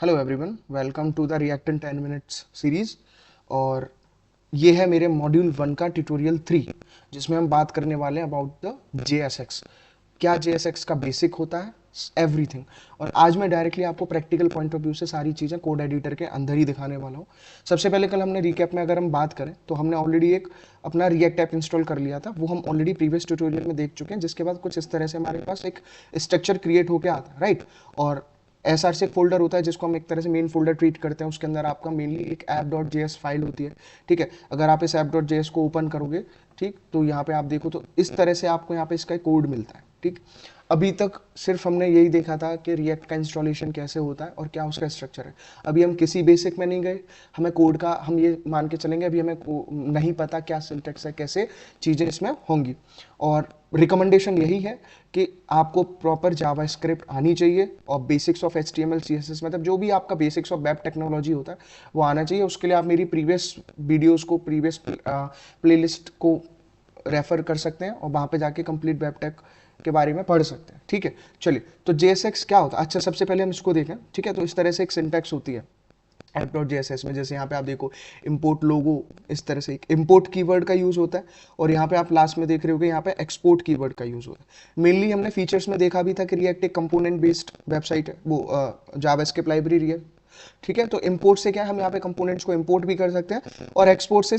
Hello everyone, welcome to the react in 10 minutes series. और ये है मेरे मॉड्यूल 1 का ट्यूटोरियल 3, जिसमें हम बात करने वाले हैं अबाउट द JSX। क्या JSX का बेसिक होता है, एवरीथिंग। और आज मैं डायरेक्टली आपको प्रैक्टिकल पॉइंट ऑफ व्यू से सारी चीज़ें कोड एडिटर के अंदर ही दिखाने वाला हूँ। सबसे पहले कल हमने रिकैप में अगर हम बात करें तो हमने ऑलरेडी एक अपना रिएक्ट ऐप इंस्टॉल कर लिया था, वो हम ऑलरेडी प्रीवियस ट्यूटोरियल में देख चुके हैं। जिसके बाद कुछ इस तरह से हमारे पास एक स्ट्रक्चर क्रिएट होकर आता है, राइट। और SRC एक फोल्डर होता है जिसको हम एक तरह से मेन फोल्डर ट्रीट करते हैं। उसके अंदर आपका मेनली एक app.js फाइल होती है, ठीक है। अगर आप इस app.js को ओपन करोगे, ठीक, तो यहाँ पे आप देखो तो इस तरह से आपको यहाँ पे इसका कोड मिलता है, ठीक। अभी तक सिर्फ हमने यही देखा था कि रिएक्ट का इंस्टॉलेशन कैसे होता है और क्या उसका स्ट्रक्चर है। अभी हम किसी बेसिक में नहीं गए, हमें कोड का हम ये मान के चलेंगे अभी हमें नहीं पता क्या सिंटैक्स है, कैसे चीज़ें इसमें होंगी। और रिकमेंडेशन यही है कि आपको प्रॉपर जावास्क्रिप्ट आनी चाहिए और बेसिक्स ऑफ HTML CSS, मतलब जो भी आपका बेसिक्स ऑफ वेब टेक्नोलॉजी होता है वो आना चाहिए। उसके लिए आप मेरी प्रीवियस वीडियोस को, प्रीवियस प्लेलिस्ट को रेफर कर सकते हैं और वहाँ पे जाके कंप्लीट वेब टेक के बारे में पढ़ सकते हैं, ठीक है। चलिए, तो JSX क्या होता है? अच्छा, सबसे पहले हम इसको देखें, ठीक है। तो इस तरह से एक सिंटैक्स होती है app.js में। जैसे यहाँ पे आप देखो इंपोर्ट लोगो, इस तरह से एक इंपोर्ट कीवर्ड का यूज होता है। और यहाँ पे आप लास्ट में देख रहे होगे यहाँ पे एक्सपोर्ट कीवर्ड का यूज होता है। मेनली हमने फीचर्स में देखा भी था कि रिएक्ट एक कंपोनेंट बेस्ड वेबसाइट है, वो जावास्क्रिप्ट लाइब्रेरी है, ठीक है। तो इंपोर्ट से क्या है, हम यहाँ पे कंपोनेंट्स को इंपोर्ट भी कर सकते हैं और एक्सपोर्ट से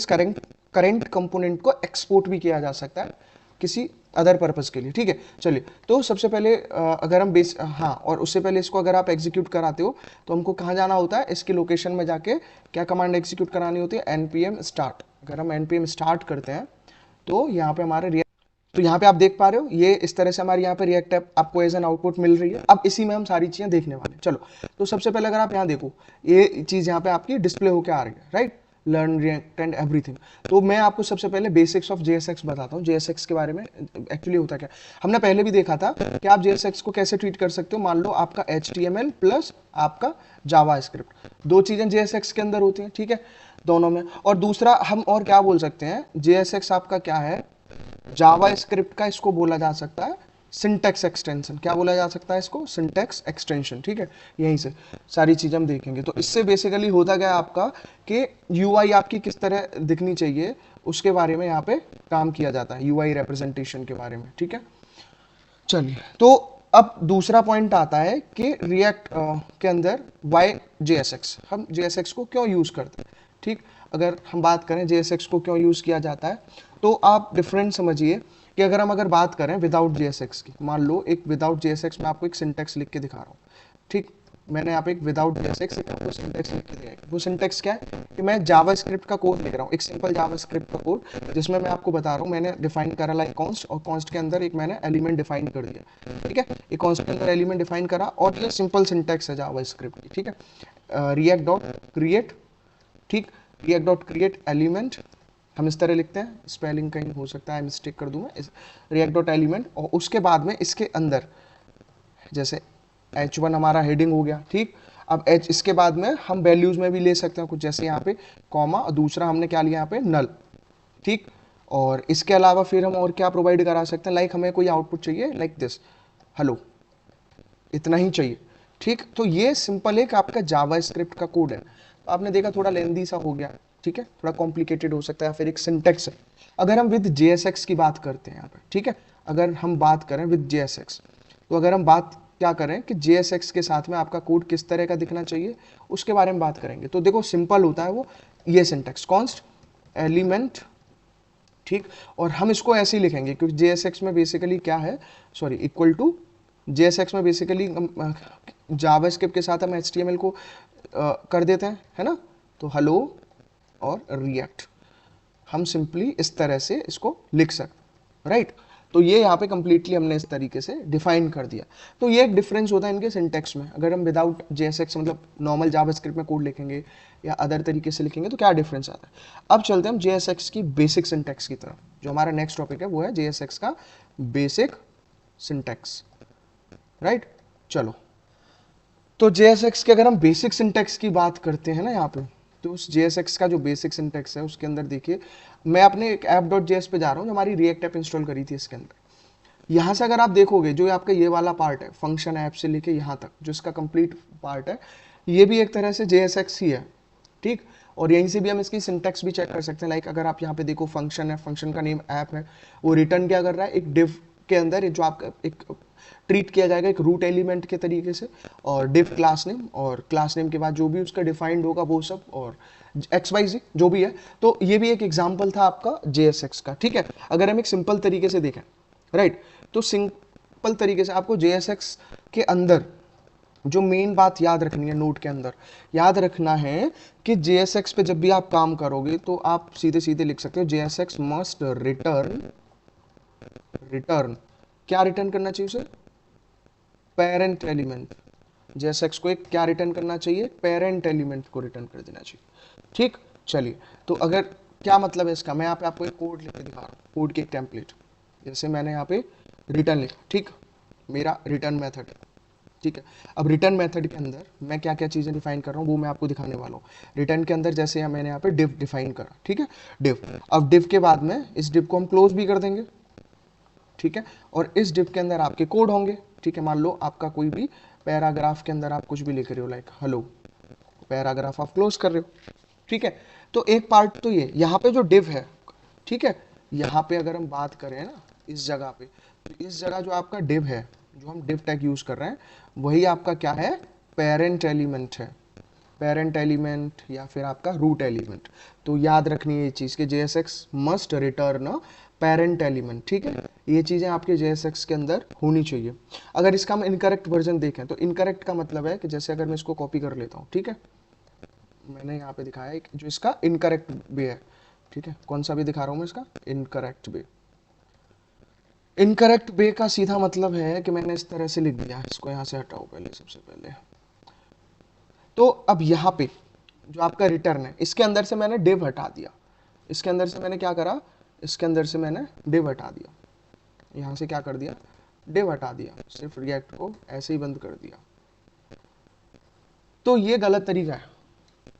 करंट कंपोनेंट को एक्सपोर्ट भी किया जा सकता है किसी अदर पर्पस के लिए, ठीक है। चलिए, तो सबसे पहले अगर हम हाँ, और उससे पहले इसको अगर आप एग्जीक्यूट कराते हो तो हमको कहाँ जाना होता है, इसकी लोकेशन में जाके क्या कमांड एग्जीक्यूट करानी होती है, npm start। अगर हम npm start करते हैं तो यहाँ पे हमारे तो यहाँ पे आप देख पा रहे हो ये इस तरह से हमारे यहाँ पे रिएक्ट ऐप आपको एज एन आउटपुट मिल रही है। अब इसी में हम सारी चीजें देखने वाले हैं। चलो, तो सबसे पहले अगर आप यहाँ देखो, ये चीज यहाँ पे आपकी डिस्प्ले होकर आ रही है, right. Learn, react and everything. तो मैं आपको सबसे पहले बेसिक्स ऑफ JSX बताता हूँ। JSX के बारे में एक्चुअली होता क्या, हमने पहले भी देखा था कि आप JSX को कैसे ट्रीट कर सकते हो। मान लो आपका HTML प्लस आपका जावास्क्रिप्ट, दो चीजें JSX के अंदर होती हैं, ठीक है, दोनों में। और दूसरा हम और क्या बोल सकते हैं, JSX आपका क्या है, जावास्क्रिप्ट का इसको बोला जा सकता है सिंटैक्स एक्सटेंशन। क्या बोला जा सकता है इसको, सिंटैक्स एक्सटेंशन, ठीक है। यहीं से सारी चीज़ हम देखेंगे। तो इससे बेसिकली होता गया आपका कि यूआई आपकी किस तरह दिखनी चाहिए उसके बारे में यहाँ पे काम किया जाता है, यूआई रिप्रेजेंटेशन के बारे में, ठीक है। चलिए, तो अब दूसरा पॉइंट आता है कि रिएक्ट के अंदर वाई JSX, हम JSX को क्यों यूज करते हैं, ठीक। अगर हम बात करें JSX को क्यों यूज किया जाता है, तो आप डिफरेंट समझिए कि अगर बात करें विदाउट JSX की, मान लो एक विदाउट JSX में आपको एक सिंटेक्स लिख के दिखा रहा हूँ, ठीक। मैंने यहाँ पे एक विदाउट JSX एक आपको सिंटेक्स लिख के दिया है। वो सिंटेक्स क्या है कि मैं जावास्क्रिप्ट का कोड लिख रहा हूँ, एक सिंपल जावास्क्रिप्ट का कोड, जिसमें मैं आपको बता रहा हूँ मैंने डिफाइन करा लाइक कॉन्स्ट, और कॉन्स्ट के अंदर एक मैंने एलिमेंट डिफाइन कर दिया, ठीक है। एक कॉन्स्ट के अंदर एलिमेंट डिफाइन करा और ये सिंपल सिंटेक्स है जावास्क्रिप्ट की, ठीक है। रिएक्ट डॉट क्रिएट, ठीक, रिएक्ट डॉट क्रिएट एलिमेंट, हम इस तरह लिखते हैं, स्पेलिंग कहीं हो सकता है मिस्टेक कर दूं मैं, रिएक्ट डॉट एलिमेंट। और उसके बाद में इसके अंदर जैसे H1 हमारा हेडिंग हो गया, ठीक। अब H इसके बाद में हम वैल्यूज में भी ले सकते हैं कुछ, जैसे यहाँ पे कॉमा और दूसरा हमने क्या लिया यहाँ पे नल, ठीक। और इसके अलावा फिर हम और क्या प्रोवाइड करा सकते हैं, लाइक हमें कोई आउटपुट चाहिए लाइक दिस, हेलो, इतना ही चाहिए, ठीक। तो ये सिंपल एक आपका जावास्क्रिप्ट का कोड है। तो आपने देखा थोड़ा लेंदी सा हो गया, ठीक है, थोड़ा कॉम्प्लिकेटेड हो सकता है, फिर एक सिंटेक्स है। अगर हम विद JSX की बात करते हैं यहाँ पर, ठीक है, अगर हम बात करें विद JSX, तो अगर हम बात क्या करें कि JSX के साथ में आपका कोड किस तरह का दिखना चाहिए उसके बारे में बात करेंगे। तो देखो सिंपल होता है वो, ये सिंटेक्स कॉन्स्ट एलिमेंट, ठीक। और हम इसको ऐसे ही लिखेंगे क्योंकि JSX में बेसिकली क्या है, सॉरी, इक्वल टू JSX में बेसिकली जावास्क्रिप्ट के साथ हम HTML को कर देते हैं, है ना। तो हेलो और रिएक्ट, हम सिंपली इस तरह से इसको लिख सकते, राइट। तो ये यहाँ पे कंप्लीटली हमने इस तरीके से डिफाइन कर दिया। तो ये एक डिफरेंस होता है इनके सिंटेक्स में। अगर हम विदाउट JSX मतलब नॉर्मल जावास्क्रिप्ट में कोड लिखेंगे या अदर तरीके से लिखेंगे तो क्या डिफरेंस आता है। अब चलते हैं हम JSX की बेसिक सिंटेक्स की तरफ। जो हमारा नेक्स्ट टॉपिक है वो है JSX का बेसिक सिंटेक्स, राइट। चलो, तो JSX के अगर हम बेसिक सिंटेक्स की बात करते हैं ना यहाँ पे, तो उस JSX का जो बेसिक सिंटेक्स है उसके अंदर देखिए, मैं अपने एक app.js पे जा रहा हूँ जो हमारी रिएक्ट ऐप इंस्टॉल करी थी। इसके अंदर यहाँ से अगर आप देखोगे जो आपका ये वाला पार्ट है, फंक्शन ऐप से लेके यहाँ तक जो इसका कंप्लीट पार्ट है, ये भी एक तरह से JSX ही है, ठीक। और यहीं से भी हम इसकी सिंटैक्स भी चेक कर सकते हैं। लाइक अगर आप यहाँ पे देखो फंक्शन है, फंक्शन का नेम ऐप है, वो रिटर्न क्या कर रहा है, एक डिव के अंदर जो आपका एक ट्रीट किया जाएगा एक रूट एलिमेंट के तरीके से, और डिव क्लास नेम, और क्लास नेम के बाद जो भी उसका डिफाइंड होगा वो सब, और XYZ जो भी है। तो ये भी एक एग्जाम्पल था आपका JSX का, ठीक है। अगर हम एक सिंपल तरीके से देखें, राइट, तो सिंपल तरीके से आपको JSX के अंदर जो मेन बात याद रखनी है, नोट के अंदर याद रखना है कि JSX पे जब भी आप काम करोगे तो आप सीधे सीधे लिख सकते हो JSX मस्ट रिटर्न, रिटर्न क्या रिटर्न करना चाहिए उसे, पेरेंट एलिमेंट। JSX को एक क्या रिटर्न करना चाहिए, पेरेंट एलिमेंट को रिटर्न कर देना चाहिए, ठीक। चलिए, तो अगर क्या मतलब है इसका, मैं यहाँ पे आपको एक कोड लिख के दिखा रहा हूँ, कोड की एक टेम्पलेट। जैसे मैंने यहाँ पे रिटर्न लिखा, ठीक, मेरा रिटर्न मेथड, ठीक है। अब रिटर्न मेथड के अंदर मैं क्या क्या चीज़ें डिफाइन कर रहा हूँ वो मैं आपको दिखाने वाला हूँ। रिटर्न के अंदर जैसे मैंने यहाँ पे डिव डिफाइन करा, ठीक है, डिव। अब डिव के बाद में इस डिव को हम क्लोज भी कर देंगे, ठीक है, और इस डिव के अंदर आपके कोड होंगे, ठीक है। मान लो आपका कोई भी पैराग्राफ के अंदर आप कुछ भी लिख रहे हो, लाइक हेलो, पैराग्राफ आप क्लोज कर रहे हो, ठीक है। तो एक पार्ट तो ये यहाँ पे जो डिव है, ठीक है, यहाँ पे अगर हम बात करें ना इस जगह पे, तो इस जगह जो आपका डिव है, जो हम डिव टैग यूज कर रहे हैं, वही आपका क्या है, पेरेंट एलिमेंट है, पेरेंट एलिमेंट या फिर आपका रूट एलिमेंट। तो याद रखनी है ये चीज़ कि JSX must return parent element, ठीक है। ये चीज़ें आपके JSX के अंदर होनी चाहिए। अगर इसका हम इनकरेक्ट वर्जन देखें तो इनकरेक्ट का मतलब है कि जैसे अगर मैं इसको कॉपी कर लेता हूँ, ठीक है, मैंने यहाँ पे दिखाया एक जो इसका इनकरेक्ट वे है, ठीक है, कौन सा भी दिखा रहा हूँ मैं इसका इनकरेक्ट वे। इनकरेक्ट वे का सीधा मतलब है कि मैंने इस तरह से लिख दिया, इसको यहाँ से हटाओ पहले, सबसे पहले। तो अब यहाँ पे जो आपका रिटर्न है, इसके अंदर से मैंने डिव हटा दिया, इसके अंदर से मैंने क्या करा, इसके अंदर से मैंने डिव हटा दिया, यहाँ से क्या कर दिया, डिव हटा दिया, सिर्फ रिएक्ट को ऐसे ही बंद कर दिया। तो ये गलत तरीका है।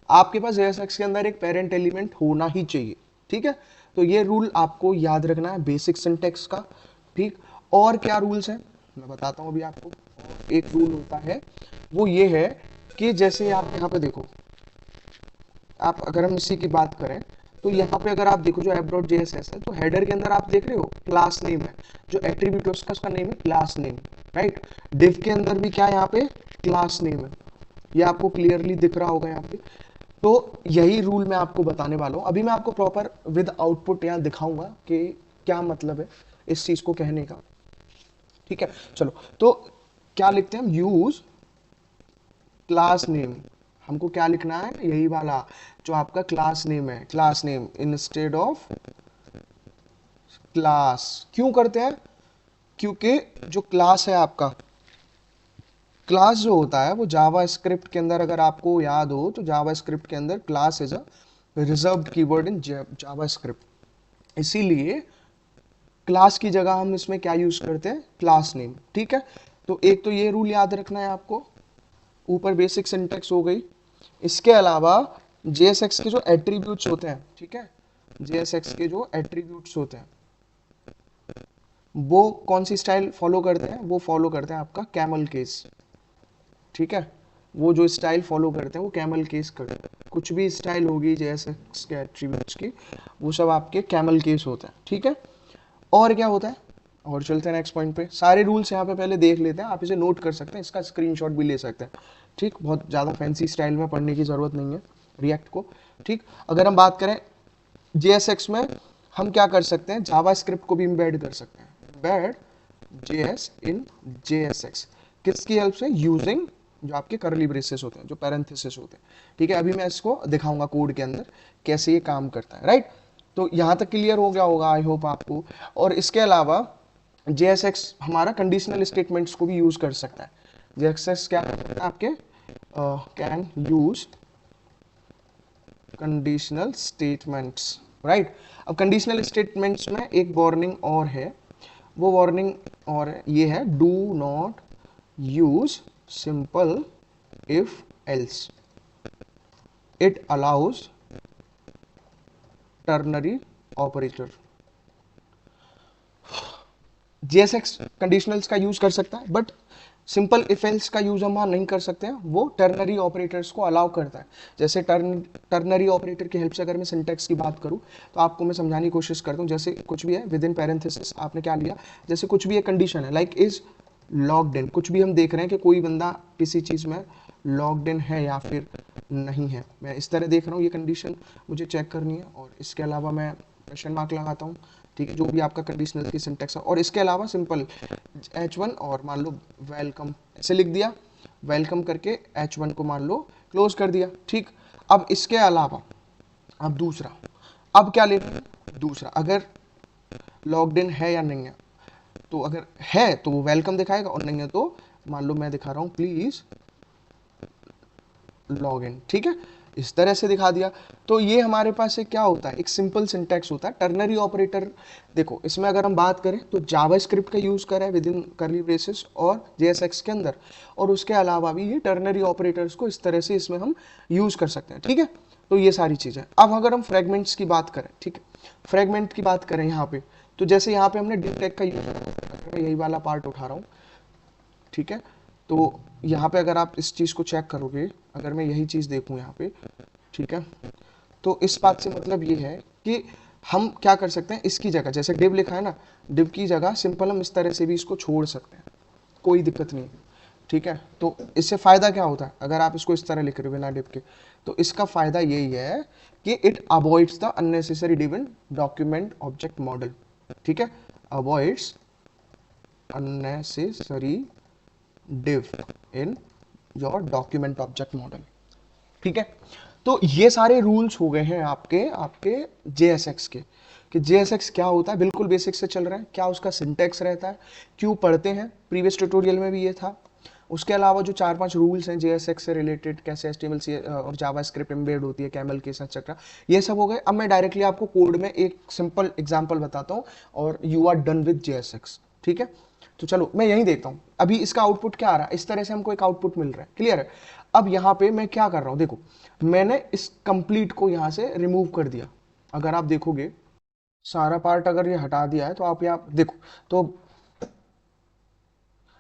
आपके पास JSX के अंदर एक पेरेंट एलिमेंट होना ही चाहिए, ठीक है। तो ये रूल आपको याद रखना है बेसिक सिंटेक्स का, ठीक। और क्या रूल्स हैं मैं बताता हूँ अभी आपको। एक रूल होता है वो ये है कि जैसे आप यहाँ पे देखो, आप अगर हम इसी की बात करें तो यहाँ पे अगर आप देखो जो app.js है, तो हेडर के अंदर आप देख रहे हो क्लास नेम है, जो एट्रीब्यूट है उसका नेम है क्लास नेम, राइट। डिव के अंदर भी क्या है, यहाँ पे क्लास नेम है, ये आपको क्लियरली दिख रहा होगा यहाँ पे। तो यही रूल मैं आपको बताने वाला हूँ। अभी मैं आपको प्रॉपर विद आउटपुट यहाँ दिखाऊंगा कि क्या मतलब है इस चीज को कहने का, ठीक है। चलो, तो क्या लिखते हैं हम, यूज क्लास नेम। हमको क्या लिखना है, यही वाला जो आपका क्लास नेम है, class name instead of class. क्यों करते हैं, क्योंकि जो क्लास है आपका, क्लास जो होता है वो जावा स्क्रिप्ट के अंदर, अगर आपको याद हो तो जावा स्क्रिप्ट के अंदर class is a reserved keyword in Java script. इसीलिए क्लास की जगह हम इसमें क्या यूज करते हैं, क्लास नेम, ठीक है। तो एक तो ये रूल याद रखना है आपको, ऊपर बेसिक सिंटेक्स हो गई। इसके अलावा JSX के जो एट्रीब्यूट्स होते हैं, ठीक है, JSX के जो एट्रीब्यूट्स होते हैं वो कौन सी स्टाइल फॉलो करते हैं, वो फॉलो करते हैं आपका कैमल केस, ठीक है। वो जो स्टाइल फॉलो करते हैं वो कैमल केस करते हैं। कुछ भी स्टाइल होगी JSX के एट्रीब्यूट्स की, वो सब आपके कैमल केस होते हैं, ठीक है। और क्या होता है, और चलते हैं नेक्स्ट पॉइंट पे। सारे रूल्स यहाँ पे पहले देख लेते हैं, आप इसे नोट कर सकते हैं, इसका स्क्रीनशॉट भी ले सकते हैं, ठीक। बहुत ज़्यादा फैंसी स्टाइल में पढ़ने की ज़रूरत नहीं है रिएक्ट को, ठीक। अगर हम बात करें JSX में, हम क्या कर सकते हैं, जावा स्क्रिप्ट को भी इम्बेड कर सकते हैं, इम्बेड JS इन JSX। किसकी हेल्प से, यूजिंग जो आपके करली ब्रेसेस होते हैं, जो पैरेंथेसिस होते हैं, ठीक है। अभी मैं इसको दिखाऊंगा कोड के अंदर कैसे ये काम करता है, राइट। तो यहाँ तक क्लियर हो गया होगा आई होप आपको। और इसके अलावा JSX हमारा कंडीशनल स्टेटमेंट्स को भी यूज कर सकता है। JSX क्या करता है आपके, can use conditional statements, right. अब कंडीशनल स्टेटमेंट्स में एक वार्निंग और है, वो वार्निंग और ये है, do not use simple if else, it allows ternary operator. JSX conditionals का यूज कर सकता है, बट सिंपल इफ एल्स का यूज हम वहाँ नहीं कर सकते हैं, वो टर्नरी ऑपरेटर्स को अलाउ करता है। जैसे टर्नरी ऑपरेटर की हेल्प से अगर मैं सिंटैक्स की बात करूँ तो आपको मैं समझाने की कोशिश करता हूँ। जैसे कुछ भी है विद इन पैरेंथेसिस आपने क्या लिया, जैसे कुछ भी एक कंडीशन है लाइक इज लॉग्ड इन, कुछ भी हम देख रहे हैं कि कोई बंदा किसी चीज़ में लॉग्ड इन है या फिर नहीं है, मैं इस तरह देख रहा हूँ, ये कंडीशन मुझे चेक करनी है। और इसके अलावा मैं क्वेश्चन मार्क लगाता हूँ, ठीक है, जो भी आपका कंडीशनल की सिंटैक्स है। और इसके अलावा सिंपल H1 और मान लो वेलकम ऐसे लिख दिया, वेलकम करके H1 को मान लो क्लोज कर दिया, ठीक। अब इसके अलावा अब दूसरा, अब क्या ले रहे हैं दूसरा, अगर लॉग्ड इन है या नहीं है, तो अगर है तो वो वेलकम दिखाएगा और नहीं है तो मान लो मैं दिखा रहा हूं प्लीज लॉग इन, ठीक है, इस तरह से दिखा दिया। तो ये हमारे पास एक क्या होता है, एक सिंपल सिंटैक्स होता है टर्नरी ऑपरेटर। देखो इसमें अगर हम बात करें तो जावास्क्रिप्ट का यूज करा है विद इन कर्ली ब्रेसेस और JSX के अंदर, और उसके अलावा भी ये टर्नरी ऑपरेटर्स को इस तरह से इसमें हम यूज कर सकते हैं, ठीक है। तो ये सारी चीजें। अब अगर हम फ्रेगमेंट्स की बात करें, ठीक है, फ्रेगमेंट की बात करें यहाँ पे, तो जैसे यहाँ पे हमने div tag का यूज, मैं यही वाला पार्ट उठा रहा हूँ, ठीक है। तो यहाँ पे अगर आप इस चीज़ को चेक करोगे, अगर मैं यही चीज़ देखूँ यहाँ पे, ठीक है, तो इस बात से मतलब ये है कि हम क्या कर सकते हैं, इसकी जगह जैसे div लिखा है ना, div की जगह सिंपल हम इस तरह से भी इसको छोड़ सकते हैं, कोई दिक्कत नहीं है, ठीक है। तो इससे फ़ायदा क्या होता है, अगर आप इसको इस तरह लिख रहे हो बिना div के, तो इसका फ़ायदा यही है कि it avoids the unnecessary div in document object model, ठीक है, avoids unnecessary div in your document object model, ठीक है। तो ये सारे रूल्स हो गए हैं आपके आपके JSX के, कि JSX क्या होता है, बिल्कुल बेसिक से चल रहा है, क्या उसका सिंटेक्स रहता है, क्यों पढ़ते हैं, प्रीवियस ट्यूटोरियल में भी ये था। उसके अलावा जो 4-5 रूल्स हैं JSX से रिलेटेड, कैसे HTML और जावास्क्रिप्ट एम्बेड होती है, कैमल केस एक्सेट्रा, ये सब हो गए। अब मैं डायरेक्टली आपको कोड में एक सिंपल एग्जांपल बताता हूँ और you are done with JSX, ठीक है। तो चलो मैं यही देखता हूँ, अभी इसका आउटपुट क्या आ रहा है, इस तरह से हमको एक आउटपुट मिल रहा है, क्लियर है। अब यहाँ पे मैं क्या कर रहा हूँ, देखो मैंने इस कंप्लीट को यहाँ से रिमूव कर दिया। अगर आप देखोगे सारा पार्ट अगर ये हटा दिया है तो आप यहाँ देखो, तो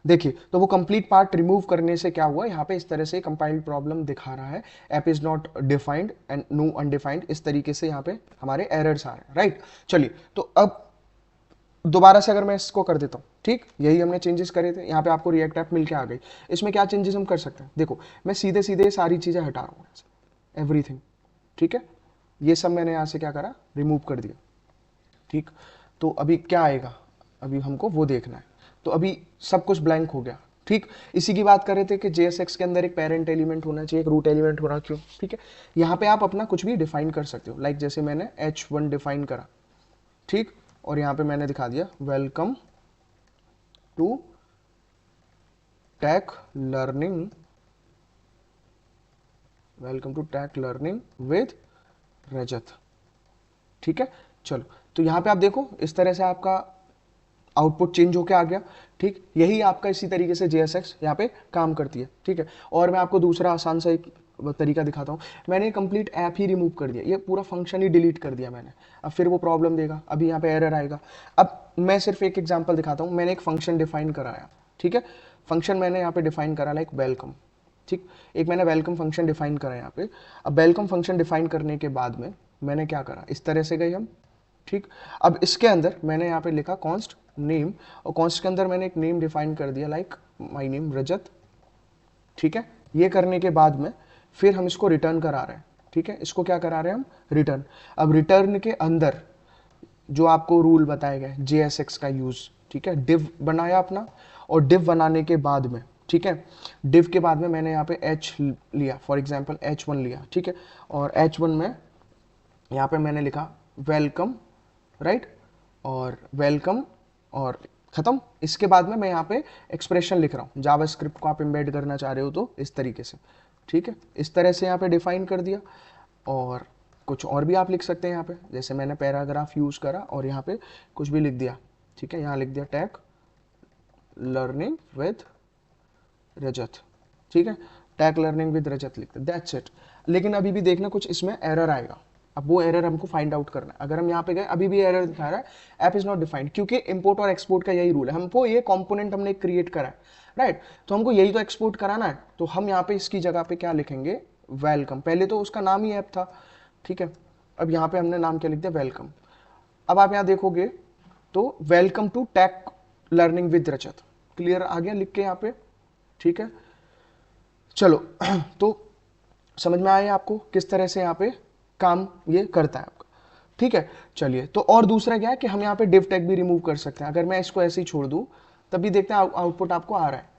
देखिए, तो वो कंप्लीट पार्ट रिमूव करने से क्या हुआ, यहाँ पे इस तरह से कंपाइल्ड प्रॉब्लम दिखा रहा है, app is not defined and no undefined, इस तरीके से यहाँ पे हमारे एरर्स आ रहे हैं, राइट। चलिए, तो अब दोबारा से अगर मैं इसको कर देता हूँ, ठीक, यही हमने चेंजेस करे थे, यहाँ पे आपको रिएक्ट ऐप मिल के आ गई। इसमें क्या चेंजेस हम कर सकते हैं, देखो मैं सीधे सीधे सारी चीज़ें हटा रहा हूँ, एवरीथिंग, ठीक है, ये सब मैंने यहाँ से क्या करा, रिमूव कर दिया, ठीक। तो अभी क्या आएगा, अभी हमको वो देखना है। तो अभी सब कुछ ब्लैंक हो गया, ठीक। इसी की बात कर रहे थे कि JSX के अंदर एक पेरेंट एलिमेंट होना चाहिए, एक रूट एलिमेंट होना क्यों, ठीक है। यहाँ पे आप अपना कुछ भी डिफाइन कर सकते हो, लाइक जैसे मैंने H1 डिफाइन करा, ठीक, और यहाँ पे मैंने दिखा दिया welcome to tech learning, welcome to tech learning with Rajat, ठीक है। चलो, तो यहाँ पे आप देखो इस तरह से आपका आउटपुट चेंज होके आ गया, ठीक। यही आपका इसी तरीके से JSX यहाँ पे काम करती है, ठीक है। और मैं आपको दूसरा आसान सा एक तरीका दिखाता हूँ, मैंने कंप्लीट ऐप ही रिमूव कर दिया, ये पूरा फंक्शन ही डिलीट कर दिया मैंने। अब फिर वो प्रॉब्लम देगा, अभी यहाँ पे एरर आएगा। अब मैं सिर्फ एक एग्जांपल दिखाता हूँ, मैंने एक फंक्शन डिफाइन कराया, ठीक है, फंक्शन मैंने यहाँ पे डिफाइन करा लाइक वेलकम, ठीक, एक मैंने वेलकम फंक्शन डिफाइन करा यहाँ पे। अब वेलकम फंक्शन डिफाइन करने के बाद में मैंने क्या करा, इस तरह से गए हम, ठीक। अब इसके अंदर मैंने यहाँ पे लिखा कॉन्स्ट नेम, और कॉन्स्ट के अंदर मैंने एक नेम डिफाइन कर दिया लाइक माय नेम रजत, ठीक है। ये करने के बाद में फिर हम इसको रिटर्न करा रहे हैं, ठीक है, इसको क्या करा रहे हैं हम, रिटर्न। अब रिटर्न के अंदर जो आपको रूल बताए गए JSX का यूज, ठीक है, div बनाया अपना, और div बनाने के बाद में, ठीक है, div के बाद में मैंने यहाँ पे h लिया, फॉर एग्जांपल H1 लिया, ठीक है, और H1 में यहाँ पे मैंने लिखा वेलकम, राइट, और वेलकम, और खत्म। इसके बाद में मैं यहाँ पे एक्सप्रेशन लिख रहा हूँ, जावास्क्रिप्ट को आप एम्बेड करना चाह रहे हो तो इस तरीके से, ठीक है, इस तरह से यहाँ पे डिफाइन कर दिया। और कुछ और भी आप लिख सकते हैं यहाँ पे, जैसे मैंने पैराग्राफ यूज करा और यहाँ पे कुछ भी लिख दिया, ठीक है, यहाँ लिख दिया टेक लर्निंग विद रजत, ठीक है, टेक लर्निंग विद रजत लिख दिया, दैट्स इट। लेकिन अभी भी देखना कुछ इसमें एरर आएगा, अब वो एरर हमको फाइंड आउट करना है। अगर हम यहाँ पे गए, अभी भी एरर दिखा रहा है ऐप इज नॉट डिफाइंड, क्योंकि इंपोर्ट और एक्सपोर्ट का यही रूल है। हमको ये कंपोनेंट हमने क्रिएट करा है, राइट, तो हमको यही तो एक्सपोर्ट कराना है। तो हम यहाँ पे इसकी जगह पे क्या लिखेंगे, वेलकम। पहले तो उसका नाम ही ऐप था, ठीक है, अब यहाँ पे हमने नाम क्या लिख दिया, वेलकम। अब आप यहाँ देखोगे तो welcome to tech learning with Rajat, clear आ गया लिख के यहाँ पे, ठीक है। चलो तो समझ में आया आपको किस तरह से यहाँ पे काम ये करता है आपका, ठीक है। चलिए, तो और दूसरा क्या है कि हम यहाँ पे div टैग भी रिमूव कर सकते हैं। अगर मैं इसको ऐसे ही छोड़ दूं तब भी देखते हैं आउटपुट आपको आ रहा है,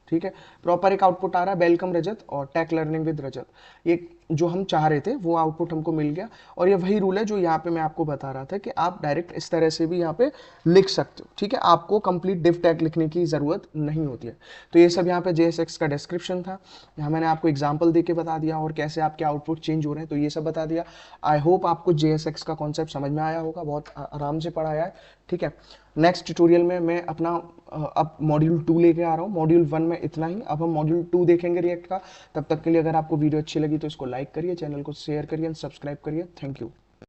ठीक है, प्रॉपर एक आउटपुट आ रहा है, वेलकम रजत और टेक लर्निंग विद रजत। ये जो हम चाह रहे थे वो आउटपुट हमको मिल गया। और ये वही रूल है जो यहाँ पे मैं आपको बता रहा था कि आप डायरेक्ट इस तरह से भी यहाँ पे लिख सकते हो, ठीक है, आपको कंप्लीट डिव टैग लिखने की ज़रूरत नहीं होती है। तो ये सब यहाँ पे JSX का डिस्क्रिप्शन था, यहाँ मैंने आपको एग्जाम्पल दे के बता दिया और कैसे आपके आउटपुट चेंज हो रहे हैं, तो ये सब बता दिया। आई होप आपको JSX का कॉन्सेप्ट समझ में आया होगा, बहुत आराम से पढ़ाया है, ठीक है। नेक्स्ट ट्यूटोरियल में मैं अपना अब मॉड्यूल 2 लेके आ रहा हूँ। मॉड्यूल 1 में इतना ही, अब हम मॉड्यूल 2 देखेंगे रिएक्ट का। तब तक के लिए अगर आपको वीडियो अच्छी लगी तो इसको लाइक करिए, चैनल को शेयर करिए, सब्सक्राइब करिए। Thank you.